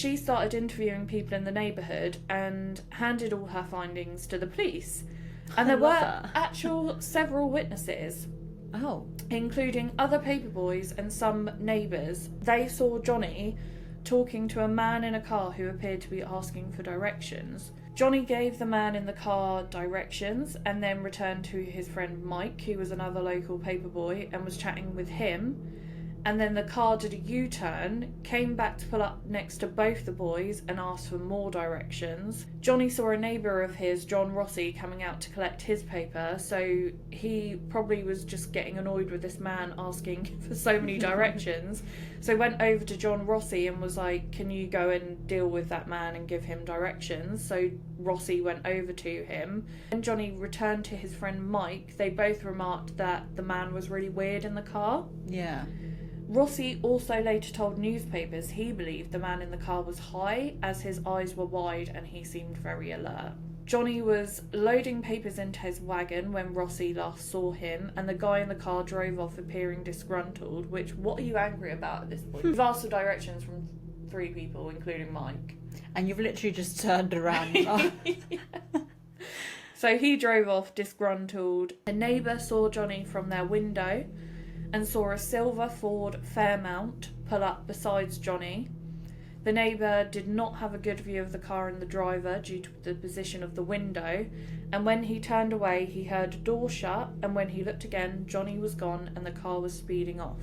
She started interviewing people in the neighbourhood and handed all her findings to the police. And there were several witnesses. Oh. Including other paperboys and some neighbours. They saw Johnny talking to a man in a car who appeared to be asking for directions. Johnny gave the man in the car directions and then returned to his friend Mike, who was another local paperboy, and was chatting with him. And then the car did a U-turn, came back to pull up next to both the boys and asked for more directions. Johnny saw a neighbour of his, John Rossi, coming out to collect his paper, so he probably was just getting annoyed with this man asking for so many directions. So went over to John Rossi and was like, can you go and deal with that man and give him directions? So Rossi went over to him. When Johnny returned to his friend Mike, they both remarked that the man was really weird in the car. Yeah. Rossi also later told newspapers he believed the man in the car was high, as his eyes were wide and he seemed very alert. Johnny was loading papers into his wagon when Rossi last saw him, and the guy in the car drove off appearing disgruntled, which, what are you angry about at this point? You've asked for directions from 3 people, including Mike. And you've literally just turned around. So he drove off disgruntled. A neighbour saw Johnny from their window and saw a silver Ford Fairmount pull up besides Johnny. The neighbour did not have a good view of the car and the driver due to the position of the window, and when he turned away he heard a door shut, and when he looked again Johnny was gone and the car was speeding off.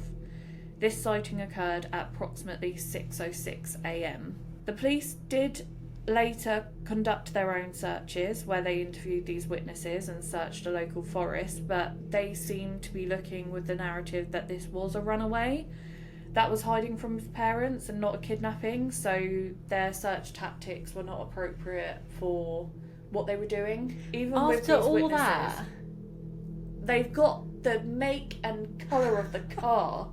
This sighting occurred at approximately 6:06 a.m. The police did later conduct their own searches where they interviewed these witnesses and searched a local forest, but they seemed to be looking with the narrative that this was a runaway that was hiding from his parents and not a kidnapping, so their search tactics were not appropriate for what they were doing. Even After with these all witnesses, that, they've got the make and colour of the car.